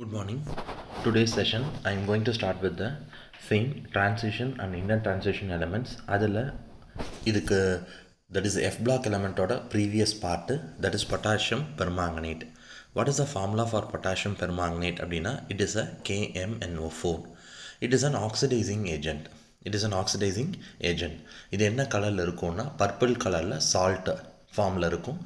Good morning. Today's session I am going to start with the same transition and inner transition elements. அதில் இதுக்கு that is F block element ஓட previous part, that is potassium permanganate. What is the formula for potassium permanganate அப்படின்னா it is a KMNO4. It is an oxidizing agent. இது என்ன கலரில் இருக்கும்னா purple கலரில் salt ஃபார்மில் இருக்கும்.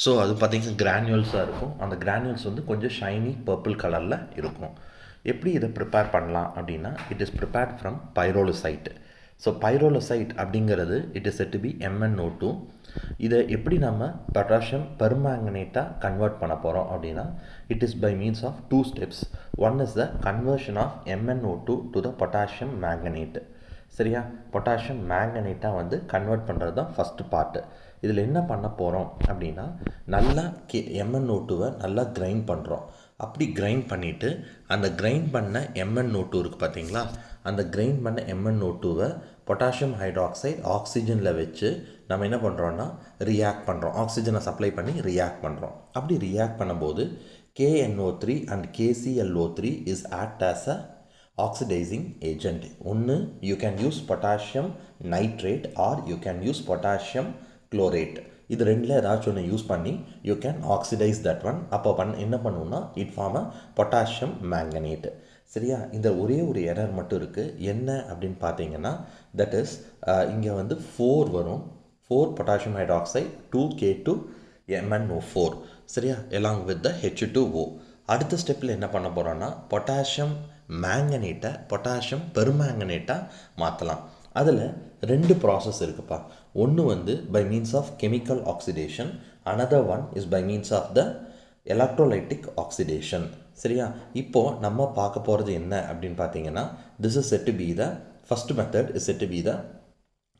ஸோ அது பார்த்திங்கன்னா கிரானியூல்ஸாக இருக்கும். அந்த கிரானியூல்ஸ் வந்து கொஞ்சம் ஷைனி பர்பிள் கலரில் இருக்கும். எப்படி இதை ப்ரிப்பேர் பண்ணலாம் அப்படின்னா it is prepared from pyrolusite. So pyrolusite அப்படிங்கிறது it is said to be MnO2. இதை எப்படி நம்ம பொட்டாசியம் பெர்மாங்கனேட்டாக கன்வெர்ட் பண்ண போகிறோம் அப்படின்னா it is by means of 2 steps. One is the conversion of MnO2 to the potassium manganate. சரியா, potassium மேங்கனேட்டாக வந்து கன்வெர்ட் பண்ணுறது தான் ஃபஸ்ட்டு பார்ட்டு. இதில் என்ன பண்ண போகிறோம் அப்படின்னா நல்லா MnO2வை நல்லா கிரைண்ட் பண்ணுறோம். அப்படி கிரைண்ட் பண்ணிவிட்டு அந்த கிரைண்ட் பண்ண MnO2 இருக்குது பார்த்தீங்களா, அந்த கிரைண்ட் பண்ண MnO2வை பொட்டாசியம் ஹைட்ராக்சைடு ஆக்சிஜனில் வச்சு நம்ம என்ன பண்ணுறோன்னா ரியாக்ட் பண்ணுறோம். ஆக்சிஜனை சப்ளை பண்ணி ரியாக்ட் பண்ணுறோம். அப்படி ரியாக்ட் பண்ணும்போது KNO3 and KClO3 is act as a oxidizing agent. ஒன்று you can use potassium nitrate or you can use potassium chlorate. இது ரெண்டில் ஏதாச்சும் ஒன்று யூஸ் பண்ணி you can oxidize that one. அப்போ என்ன பண்ணுவோம்னா it form a potassium manganate. சரியா, இந்த ஒரே ஒரு எரர் மட்டும் இருக்குது. என்ன அப்படின்னு பார்த்தீங்கன்னா தட் இஸ் இங்கே வந்து 4 வரும். 4 potassium hydroxide 2K2 MnO4. சரியா, along with the H2O. அடுத்த ஸ்டெப்பில் என்ன பண்ண போகிறோன்னா பொட்டாசியம் மேங்கனேட்டை பொட்டாசியம் பெர்மாங்கனேட்டாக மாற்றலாம். அதில் 2 ப்ராசஸ் இருக்குப்பா. ஒன்று வந்து by means of chemical oxidation, another one is by means of the electrolytic oxidation. சரியா, இப்போது நம்ம பார்க்க போகிறது என்ன அப்படின்னு பார்த்தீங்கன்னா this is said to be the first method is said to be the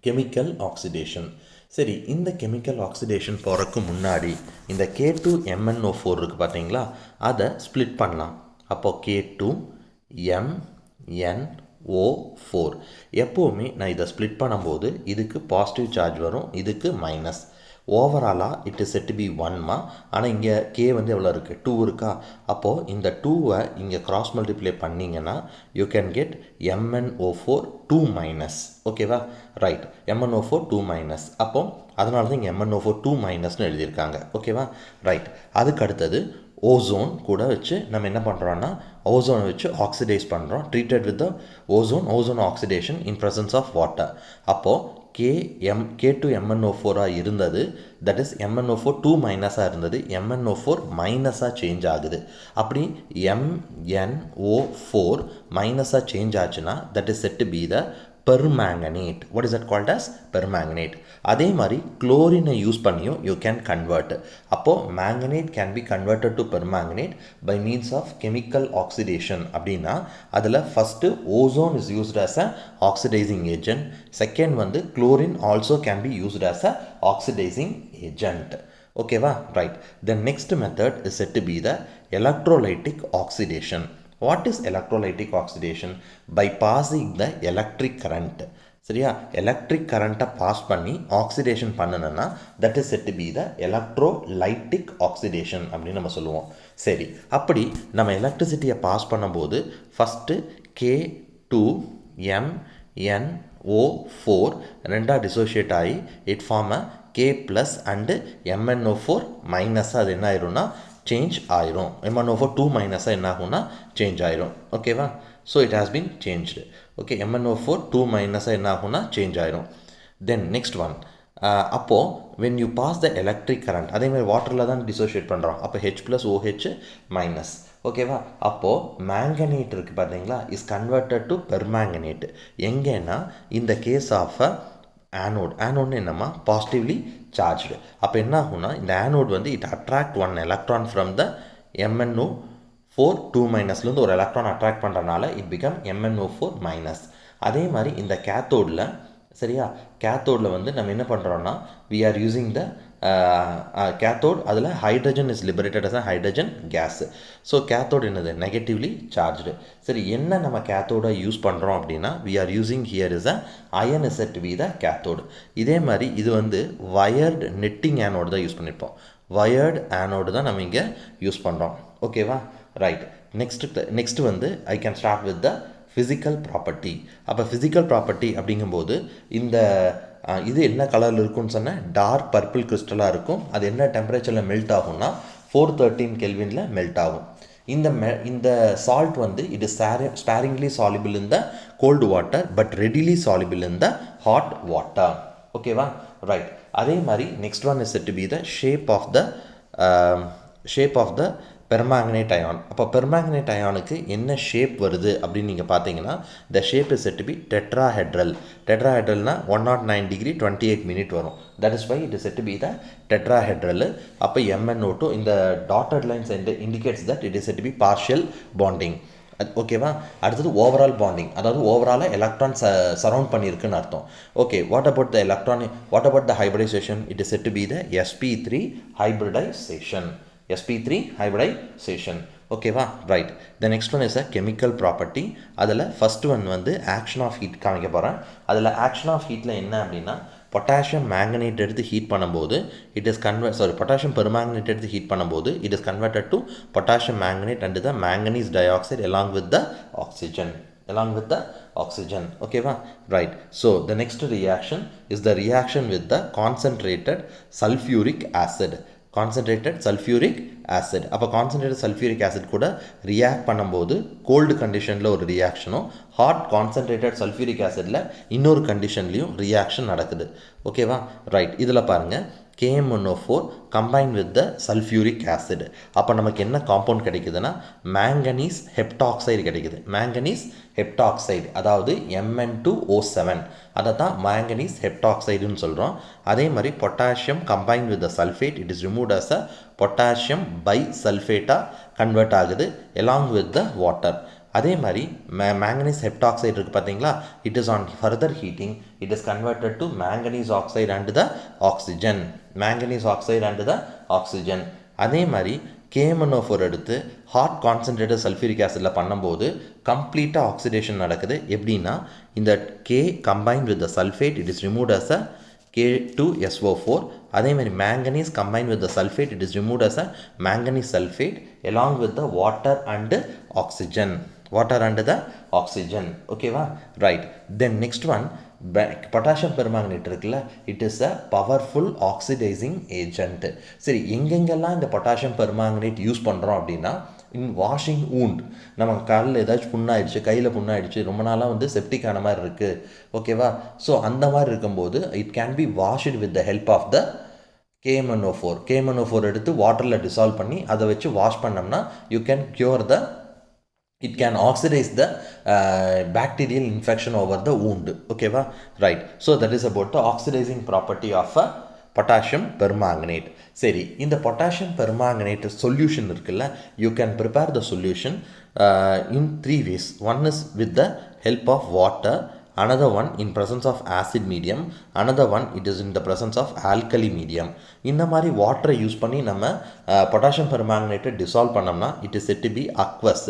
chemical oxidation. சரி, இந்த கெமிக்கல் ஆக்சிடேஷன் போகிறதுக்கு முன்னாடி இந்த K2 MnO4 இருக்குது பார்த்தீங்களா, அதை ஸ்ப்ளிட் பண்ணலாம். அப்போது K2 MnO4 எப்போவுமே நான் இதை ஸ்ப்ளிட் பண்ணும்போது இதுக்கு பாசிட்டிவ் சார்ஜ் வரும், இதுக்கு மைனஸ். ஓவராலாக it is said to be 1மா. ஆனால் இங்கே K வந்து எவ்வளோ இருக்குது, 2 இருக்கா. அப்போது இந்த 2வை இங்கே கிராஸ் மல்டிப்ளை பண்ணிங்கன்னா you can get MnO4 2 minus. ஓகேவா, ரைட், MnO4 2 மைனஸ். அப்போ அதனால தான் இங்கே MnO4 2 மைனஸ்னு எழுதியிருக்காங்க. ஓகேவா, ரைட். அதுக்கு அடுத்தது ஓசோன் கூட வச்சு நம்ம என்ன பண்ணுறோன்னா ஓசோனை வச்சு ஆக்சிடைஸ் பண்ணுறோம். Treated with the ozone oxidation in presence of water. அப்போது K2 MnO4 இருந்தது, தட் இஸ் MnO4 2 மைனஸாக இருந்தது, MnO4 மைனஸாக சேஞ்ச் ஆகுது. அப்படி MnO4 மைனஸாக சேஞ்ச் ஆச்சுன்னா that is said to be the permanganate. What is that called as permanganate? அதே மாதிரி குளோரினை யூஸ் பண்ணியும் you can convert. அப்போ manganate can be converted to permanganate by means of chemical oxidation. அப்படின்னா அதில் first ozone is used as a oxidizing agent. Second வந்து chlorine also can be used as a oxidizing agent. ஓகேவா, right. The next method is said to be the electrolytic oxidation. What is electrolytic oxidation? By passing the electric current. சரியா, electric கரண்ட்டை pass பண்ணி oxidation பண்ணணும்னா that is said to be the electrolytic oxidation அப்படின்னு நம்ம சொல்லுவோம். சரி, அப்படி நம்ம எலக்ட்ரிசிட்டியை பாஸ் பண்ணும்போது ஃபஸ்ட்டு K2 MnO4 ரெண்டாக டிசோஷியேட் ஆகி it form a K plus and MnO4 மைனஸாக அது என்ன ஆயிரும்னா சேஞ்ச் ஆயிரும். MnO4 2 மைனஸாக என்ன ஆகும்னா சேஞ்ச் ஆயிரும். ஓகேவா, so it has been changed. Okay, MnO4 2 மைனஸாக என்ன ஆகும்னா சேஞ்ச் ஆயிரும். தென் நெக்ஸ்ட் ஒன், அப்போது when you pass the electric current, அதேமாதிரி வாட்டரில் தான் டிசோஷியேட் பண்ணுறோம். அப்போ H + OH மைனஸ். ஓகேவா, அப்போது மேங்கனேட் இருக்குது பார்த்தீங்களா இஸ் கன்வெர்டட் டு பெர்மாங்கனேட். எங்கேன்னா இந்த கேஸ் ஆஃப் ஆனோட்னு என்னம்மா பாசிட்டிவ்லி சார்ஜ்டு. அப்போ என்ன ஆகும்னா இந்த ஆனோட் வந்து it attract 1 electron from the MnO4 2 மைனஸ்லேருந்து ஒரு எலக்ட்ரான் அட்ராக்ட் பண்ணுறதுனால இட் பிகம் MnO4 மைனஸ். அதே மாதிரி இந்த கேத்தோடில், சரியா, கேத்தோடில் வந்து நம்ம என்ன பண்ணுறோன்னா we are using the cathode. அதில் hydrogen is liberated as a hydrogen gas. So cathode என்னது நெகட்டிவ்லி சார்ஜ்டு. சரி, என்ன நம்ம கேத்தோடை யூஸ் பண்ணுறோம் அப்படின்னா we are using here is a iron is said to be the cathode. இதே மாதிரி இது வந்து வயர்டு நெட்டிங் ஆனோடு தான் யூஸ் பண்ணியிருப்போம். வயர்டு ஆனோடு தான் நம்ம இங்கே யூஸ் பண்ணுறோம். ஓகேவா, ரைட். நெக்ஸ்ட் வந்து I can start with the physical property. அப்போ ஃபிசிக்கல் ப்ராப்பர்ட்டி அப்படிங்கும்போது இந்த இது என்ன கலரில் இருக்குன்னு சொன்னால் டார்க் பர்பிள் கிறிஸ்டலாக இருக்கும். அது என்ன டெம்பரேச்சரில் மெல்ட் ஆகும்னா 413 கெல்வினில் மெல்ட் ஆகும். இந்த சால்ட் வந்து it is sparingly soluble in the cold water but readily soluble in the hot water. ஓகேவா? ரைட். அதே மாதிரி next one is said to be the shape of the permanganate ion. அப்போ பெர்மாங்கனேட் அயானுக்கு என்ன ஷேப் வருது அப்படின்னு நீங்கள் பார்த்தீங்கன்னா the shape is said to be tetrahedral. டெட்ராஹெட்ரல்னா 109 டிகிரி 28 மினிட் வரும். That is why it is said to be the tetrahedral. அப்போ MnO2 இந்த dotted lines indicates that it is said to be partial bonding. ஓகேவா? அடுத்தது overall bonding, அதாவது ஓவராலாக electron surround பண்ணியிருக்குன்னு அர்த்தம். Okay, what about the hybridization? It is said to be the sp3 hybridization. sp3 hybridization. ஓகேவா? Right. The next one is a chemical property. அதில் first one வந்து action of heat காமிக்க போகிறேன். அதில் ஆக்ஷன் ஆஃப் ஹீட்டில் என்ன அப்படின்னா பொட்டாசியம் மேங்கனேட் எடுத்து ஹீட் பண்ணும்போது பொட்டாசியம் பெர்மாங்கனேட் எடுத்து ஹீட் பண்ணும்போது it is converted to potassium manganate and the manganese dioxide along with the oxygen. ஓகேவா? Right. So the next reaction is the reaction with the concentrated sulphuric acid. அப்போ concentrated sulphuric acid கூட react பண்ணும்போது gold கண்டிஷனில் ஒரு ரியாக்ஷனும் hot concentrated sulphuric ஆசிடில் இன்னொரு கண்டிஷன்லையும் reaction நடக்குது. ஓகேவா? Right. இதில் பாருங்கள், KMnO4 combine with the sulphuric acid. அப்போ நமக்கு என்ன காம்பவுண்ட் கிடைக்குதுன்னா மேங்கனீஸ் ஹெப்டாக்சைடு கிடைக்குது. மேங்கனீஸ் ஹெப்டாக்சைடு, அதாவது Mn2O7, அதை தான் மேங்கனீஸ் ஹெப்டாக்சைடுன்னு சொல்கிறோம். அதே மாதிரி potassium combine with the sulphate, it is removed as a potassium பை சல்ஃபேட்டாக கன்வெர்ட் ஆகுது எலாங் வித் த வாட்டர். அதே மாதிரி மேங்கனீஸ் ஹெப்டாக்சைடு இருக்குது பார்த்தீங்களா, it is on further heating it is converted to manganese oxide and the oxygen. அதே மாதிரி KMnO4 எடுத்து ஹாட் கான்சன்ட்ரேட்டட் சல்ஃபியூரிக் ஆசிடில் பண்ணும்போது கம்ப்ளீட்டாக ஆக்சிடேஷன் நடக்குது. எப்படின்னா இந்த K combine with the sulphate, it is removed as a K2SO4. அதே மாதிரி manganese combine with the sulphate, it is removed as a manganese sulphate along with the water and the oxygen. ஓகேவா? Right. Then next one potassium permanganate இருக்குல்ல, it is a powerful oxidising agent. சரி, எங்கெங்கெல்லாம் இந்த potassium permanganate use பண்ணுறோம் அப்படின்னா இன் washing wound, நம்ம காலில் ஏதாச்சும் புண்ணாயிடுச்சு, கையில் புண்ணாயிடுச்சு, ரொம்ப நாளாக வந்து செப்டிக் ஆன மாதிரி இருக்குது. ஓகேவா? ஸோ அந்த மாதிரி இருக்கும்போது it can be washed with the help of the KMnO4 எடுத்து வாட்டரில் டிசால்வ் பண்ணி அதை வச்சு வாஷ் பண்ணோம்னா you can cure it can oxidize the bacterial infection over the wound. ஓகேவா? Right. So that is about the oxidizing property of a potassium permanganate. சரி, இந்த potassium permanganate solution இருக்குல்ல, you can prepare the solution in 3 ways. One is with the help of water, another one in presence of acid medium, another one it is in the presence of alkali medium. இந்த மாதிரி வாட்டரை use பண்ணி நம்ம potassium பெர்மாங்கனேட்டை dissolve பண்ணோம்னா it is said to be aqueous.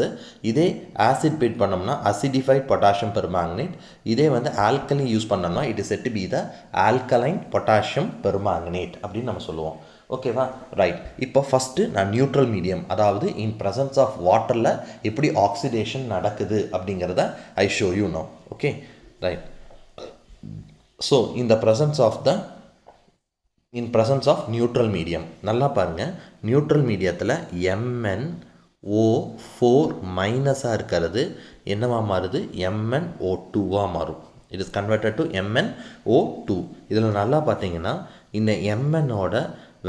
இதே acid பீட் பண்ணோம்னா அசிடிஃபைட் பொட்டாசியம் பெர்மாங்கனேட். இதே வந்து ஆல்கலி யூஸ் பண்ணோம்னா it is said to be the alkaline potassium permanganate அப்படின்னு நம்ம சொல்லுவோம். ஓகேவா? ரைட். இப்போ ஃபஸ்ட்டு நான் நியூட்ரல் மீடியம், அதாவது இன் ப்ரெசன்ஸ் ஆஃப் வாட்டரில் எப்படி ஆக்சிடேஷன் நடக்குது அப்படிங்கிறத I show you know. Okay, right. So இந்த in presence of neutral medium, நல்லா பாருங்கள், நியூட்ரல் மீடியத்தில் MnO4 மைனஸாக இருக்கிறது என்னவா மாறுது? MnO2வாக மாறும். It is converted to MnO2. இதில் நல்லா பார்த்தீங்கன்னா இந்த Mnோட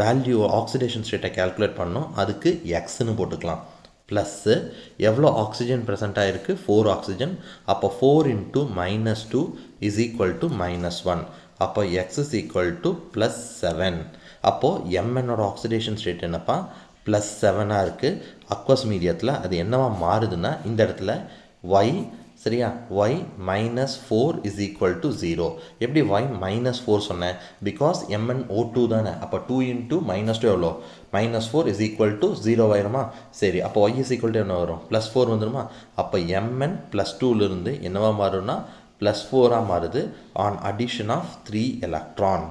வேல்யூ ஆக்சிடேஷன் ஸ்டேட்டை கால்குலேட் பண்ணோம், அதுக்கு எக்ஸ்ன்னு போட்டுக்கலாம். ப்ளஸ்ஸு எவ்வளோ ஆக்சிஜன் ப்ரெசண்ட்டாக இருக்குது? 4 ஆக்சிஜன். அப்போ 4 × -2 இஸ் ஈக்குவல் டு -1. அப்போ எக்ஸ் இஸ் ஈக்குவல் டு +7. அப்போது Mnோட ஆக்சிடேஷன் ஸ்டேட் என்னப்பா? +7 இருக்குது. அக்வஸ் மீடியத்தில் அது என்னவா மாறுதுன்னா இந்த இடத்துல y, சரியா, y -4 இஸ் ஈக்குவல் டு 0. எப்படி y -4 சொன்னேன்? பிகாஸ் MnO2 தானே. அப்போ 2 × -2 எவ்வளோ? -4 இஸ் ஈக்குவல் டு 0 ஆயிருமா? சரி, அப்போ y இஸ் ஈக்குவல் டு என்ன வரும்? +4 வந்துடுமா? அப்போ Mn +2லிருந்து என்னவா மாறும்னா +4ஆக மாறுது on addition of 3 electron.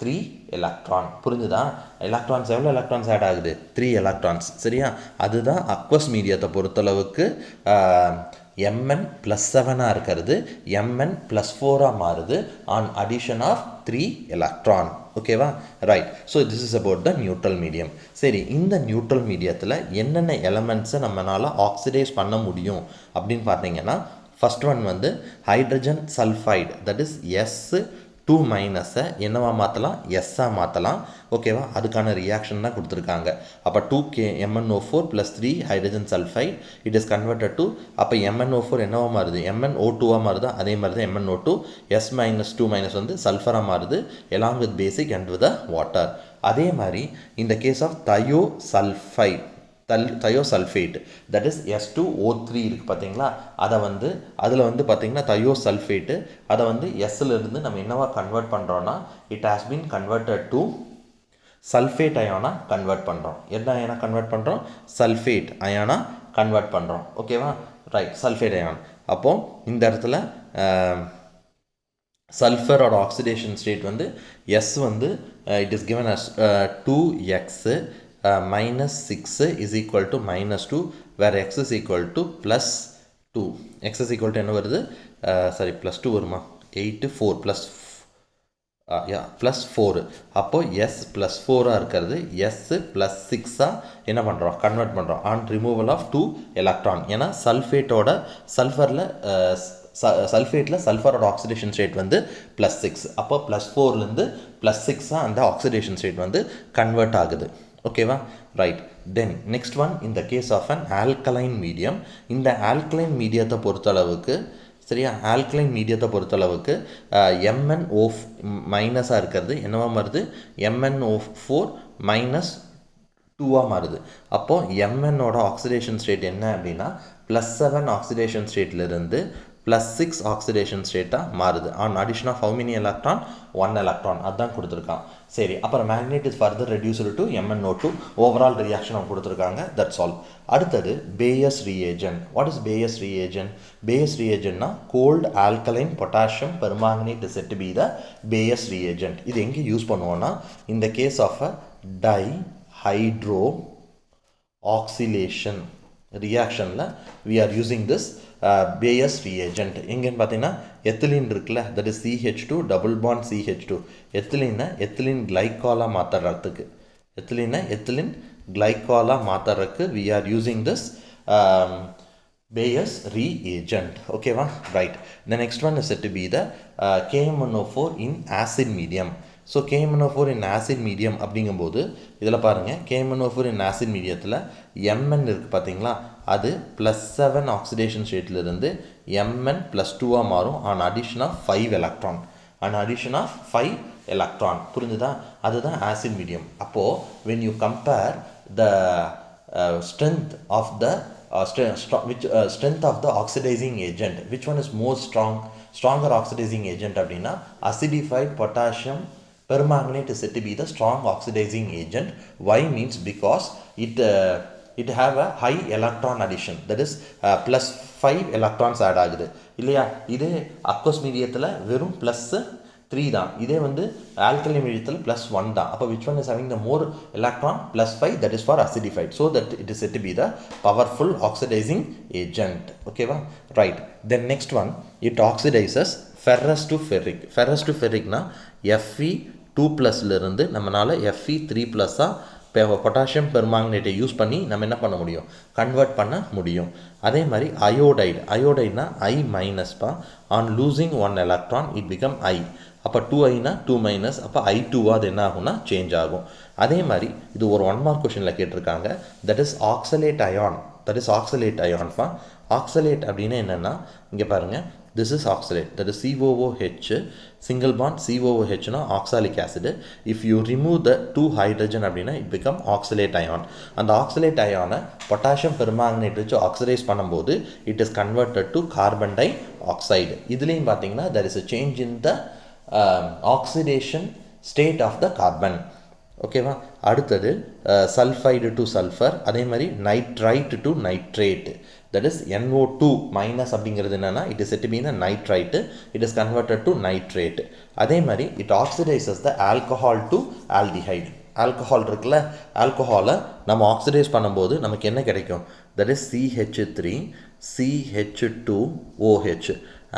3 electron. புரிஞ்சுதா? எலக்ட்ரான்ஸ் எவ்வளோ எலக்ட்ரான்ஸ் ஆட் ஆகுது? 3 எலக்ட்ரான்ஸ். சரியா? அதுதான் அக்வஸ் மீடியத்தை பொறுத்தளவுக்கு Mn +7 இருக்கிறது Mn +4 மாறுது ஆன் அடிஷன் ஆஃப் 3 எலக்ட்ரான். ஓகேவா? Right. So this is about the neutral medium. சரி, இந்த நியூட்ரல் மீடியத்தில் என்னென்ன எலமெண்ட்ஸை நம்மளால் ஆக்சிடைஸ் பண்ண முடியும் அப்படின்னு பார்த்தீங்கன்னா, ஃபர்ஸ்ட் ஒன் வந்து hydrogen sulphide, that is S2- என்னவா மாற்றலாம்? எஸ்ஸாக மாற்றலாம். ஓகேவா? அதுக்கான ரியாக்ஷன் தான் கொடுத்துருக்காங்க. அப்போ 2MnO4 + 3 hydrogen sulphide it is converted to, அப்போ MnO4 என்னவா மாறுது? MnO2 மாறுதா? அதே மாதிரி தான் MnO2 S-2- வந்து சல்ஃபராக மாறுது along with basic and with the water. அதே மாதிரி இந்த case of thiosulphate, that is S2O3 இருக்குது பார்த்தீங்களா? அதை வந்து அதில் வந்து பார்த்தீங்கன்னா தயோசல்ஃபேட்டு அதை வந்து எஸ்ஸிலிருந்து நம்ம என்னவா கன்வெர்ட் பண்ணுறோன்னா, it has been converted to sulphate அயானாக கன்வெர்ட் பண்ணுறோம். என்ன அயானாக கன்வெர்ட் பண்ணுறோம்? சல்ஃபேட் அயானாக கன்வெர்ட் பண்ணுறோம். ஓகேவா? ரைட். Sulphate ion. அப்போது இந்த இடத்துல சல்ஃபரோட ஆக்சிடேஷன் ஸ்டேட் வந்து எஸ் வந்து it is given as 2x -6 is equal to -2, where x is equal to +2. x is equal to என்ன வருது? சாரி, +2 வருமா? 8 4 +4. அப்போது s +4 இருக்கிறது s +6 என்ன பண்ணுறோம்? கன்வெர்ட் பண்ணுறோம் ஆன் ரிமூவல் ஆஃப் 2 எலக்ட்ரான். ஏன்னா சல்ஃபேட்டில் சல்ஃபரோட ஆக்சிடேஷன் ஸ்டேட் வந்து +6. அப்போ +4லேருந்து +6 அந்த ஆக்சிடேஷன் ஸ்டேட் வந்து கன்வெர்ட் ஆகுது. ஓகேவா? ரைட். தென் நெக்ஸ்ட் ஒன், இந்த case of an alkaline medium. இந்த ஆல்கலைன் மீடியத்தை பொறுத்தளவுக்கு, சரியா, ஆல்கலைன் மீடியத்தை பொறுத்தளவுக்கு MnO- இருக்கிறது என்னவா மாறுது? MnO4 -2 மாறுது. அப்போது Mnோட ஆக்சிடேஷன் ஸ்டேட் என்ன அப்படின்னா +7 ஆக்சிடேஷன் ஸ்டேட்லேருந்து +6 ஆக்சிடேஷன் ஸ்டேட்டாக மாறுது on addition of how many electron? 1 electron. அதுதான் கொடுத்துருக்கான். சரி, அப்புறம் manganate is further reduced to MnO2. Overall reaction அவங்க கொடுத்துருக்காங்க. That's all. அடுத்தது Baeyer's reagent. What is Baeyer's reagent? Baeyer's ரீஏஜென்ட்னா cold alkaline potassium permanganate is said to be the Baeyer's reagent. இது எங்கே யூஸ் பண்ணுவோன்னா, இந்த case of a dihydroxylation ரியாக்ஷனில் we are using this Baeyer's reagent. எங்கன்னு பார்த்தீங்கன்னா ethylene இருக்குல்ல, that is CH2 double bond CH2. Ethylene கிளைகாலாக மாற்றுறதுக்கு, எத்திலின் கிளைகாலாக மாற்றுறதுக்கு we are using this Bayes reagent. ஓகேவா? Right. The next one is said to be the KMnO4 in acid medium. So KMnO4 in acid medium அப்படிங்கும்போது இதில் பாருங்கள், KMnO4 in acid மீடியத்தில் Mn இருக்குது பார்த்தீங்களா? அது +7 ஆக்சிடேஷன் ஸ்டேட்லேருந்து Mn +2 மாறும் ஆன் அடிஷன் ஆஃப் 5 எலக்ட்ரான். புரிஞ்சுதா? அதுதான் ஆசிட் மீடியம். அப்போது when you compare the strength of the strength of the oxidizing agent, which one is more stronger oxidizing agent அப்படின்னா acidified potassium permanganate is said to be the strong oxidizing agent. Why means because it have a high electron addition, that is +5 electrons add ஆகுது இல்லையா? இதே aqueous மீடியத்தில் வெறும் +3 தான். இதே வந்து alkaline மீடியத்தில் +1 தான். அப்போ which one is having the more electron? +5, that is for acidified, so that it is said to be the powerful oxidizing agent. ஓகேவா? Right. Then next one, it oxidizes ferrous to ferric. ferrous to ferricனா Fe2+லிருந்து நம்மளால் Fe3+ஆக potassium பெர்மாங்கனேட்டை use பண்ணி நம்ம என்ன பண்ண முடியும்? Convert பண்ண முடியும். அதே மாதிரி அயோடைட்னா I- on losing 1 electron it become I. அப்போ 2I-னா 2-, அப்போ I2 அது என்ன ஆகும்னா சேஞ்ச் ஆகும். அதே மாதிரி இது ஒரு 1 மார்க் கொஷனில் கேட்டிருக்காங்க. That is oxalate ion. Oxalate அப்படின்னா என்னென்னா, இங்கே பாருங்கள், this is oxalate, that is COOH, single bond COOH na oxalic acid. If you remove the 2 hydrogen அப்படின்னா it become oxalate ion. அந்த oxalate ion potassium permanganate வச்சு oxidize பண்ணும்போது it is converted to carbon dioxide. இதுலேயும் பார்த்தீங்கன்னா there is a change in the oxidation state of the carbon. ஓகேவா? அடுத்தது sulphide to sulphur, அதே மாதிரி nitrite to nitrate, that is NO2 minus அப்படிங்கிறது என்னென்னா it is said to be இந்த nitrite, it is converted to nitrate. அதே மாதிரி it oxidises the alcohol to aldehyde. Alcohol இருக்குல்ல, ஆல்கஹாலை நம்ம ஆக்சிடைஸ் பண்ணும்போது நமக்கு என்ன கிடைக்கும்? That is CH3 CH2OH.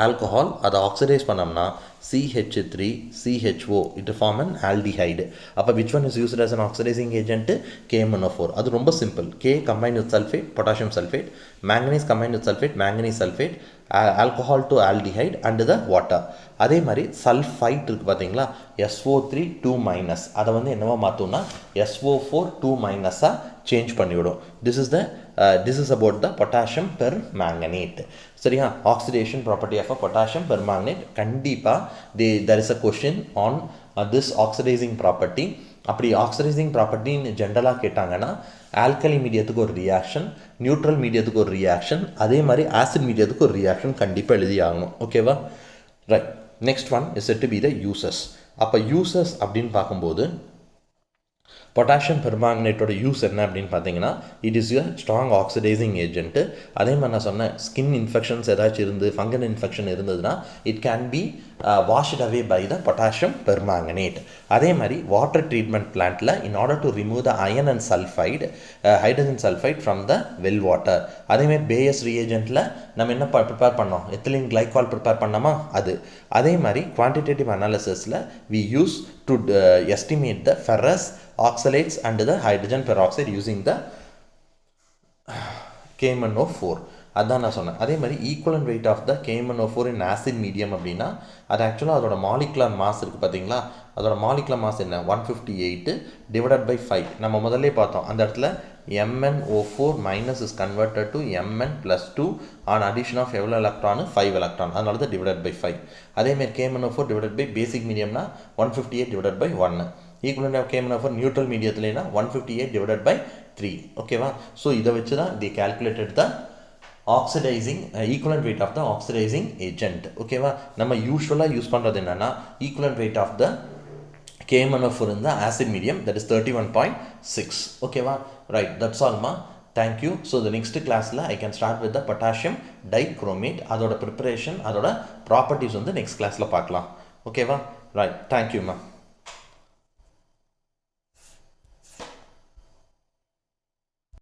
Alcohol அதை ஆக்சிடைஸ் பண்ணோம்னா CH3 CHO, it form an aldehyde. அப்போ which one is used as an oxidizing agent? KMnO4. அது ரொம்ப simple. K combined with sulfate, potassium sulfate, manganese combined with sulfate, manganese sulfate, alcohol to aldehyde and the water. அதே மாதிரி sulphide இருக்குது பார்த்தீங்களா, SO3 2- அதை வந்து என்னவா மாற்றோம்னா SO4 2- சேஞ்ச் பண்ணிவிடும். This is about the potassium permanganate. சரியா? Oxidation property of potassium permanganate. கண்டிப்பாக there is a question on this oxidizing property. அப்படி ஆக்சிடைசிங் ப்ராப்பர்ட்டின்னு ஜென்ரலாக கேட்டாங்கன்னா ஆல்கலி மீடியத்துக்கு ஒரு ரியாக்ஷன், நியூட்ரல் மீடியத்துக்கு ஒரு ரியாக்ஷன், அதே மாதிரி ஆசிட் மீடியத்துக்கு ஒரு ரியாக்ஷன் கண்டிப்பாக எழுதி ஆகணும். ஓகேவா? Right. Next one is said to be the uses. அப்போ யூசஸ் அப்படின்னு பார்க்கும்போது பொட்டாசியம் பெர்மாங்கனேட்டோட யூஸ் என்ன அப்படின்னு பார்த்தீங்கன்னா it is a strong oxidising agent. அதே மாதிரி நான் சொன்னேன் ஸ்கின் இன்ஃபெக்ஷன்ஸ் ஏதாச்சும் இருந்து ஃபங்கல் இன்ஃபெக்ஷன் இருந்ததுன்னா it can be washed away by the potassium permanganate. அதே மாதிரி வாட்டர் ட்ரீட்மெண்ட் பிளான்ட்டில் in order to remove the iron and sulphide, hydrogen sulphide from the well water. அதேமாதிரி பேஎஸ் ரியேஜென்ட்டில் நம்ம என்ன ப்ரிப்பேர் பண்ணோம்? எத்திலின் கிளைகால் ப்ரிப்பேர் பண்ணோமா அது. அதே மாதிரி குவான்டிடேட்டிவ் அனாலிசிஸில் we use to estimate the ferrous oxalates and the hydrogen peroxide using the KMnO4. அதான் நான் சொன்னேன். அதே மாதிரி equivalent weight of the KMnO4 in acid medium அப்படின்னா அது ஆக்சுவலாக அதோட மாலிகுலர் மாஸ் இருக்குது பார்த்தீங்களா, அதோட மாலிகுலர் மாஸ் என்ன? 158 டிவைடட் பை 5. நம்ம முதல்ல பார்த்தோம் அந்த இடத்துல MnO4 minus is converted to Mn+2 on addition of எவ்வளோ எலக்ட்ரானு? 5 எலக்ட்ரான். அதனால தான் டிவைடட் பை 5. அதேமாதிரி KMnO4 டிவைடட் பை பேசிக் மீடியம்னா 158 divided by 1. Equivalent of KMnO4 neutral மீடியத்துலேனா 158 டிவைடட் பை 3. ஓகேவா? ஸோ இதை வச்சு தான் the calculated the oxidising equivalent weight of the oxidising agent. ஓகேவா? நம்ம யூஸ்வலாக யூஸ் பண்ணுறது என்னென்னா equivalent weight of the KMnO4 in the acid medium, that is 31.6. ஓகேவா? ரைட். தட்ஸ் ஆல் மா. தேங்க்யூ. ஸோ த நெக்ஸ்ட் கிளாஸில் ஐ can start with the potassium dichromate, அதோட preparation, அதோட ப்ராப்பர்ட்டிஸ் வந்து நெக்ஸ்ட் கிளாஸில் பார்க்கலாம். ஓகேவா? ரைட். தேங்க்யூ மா.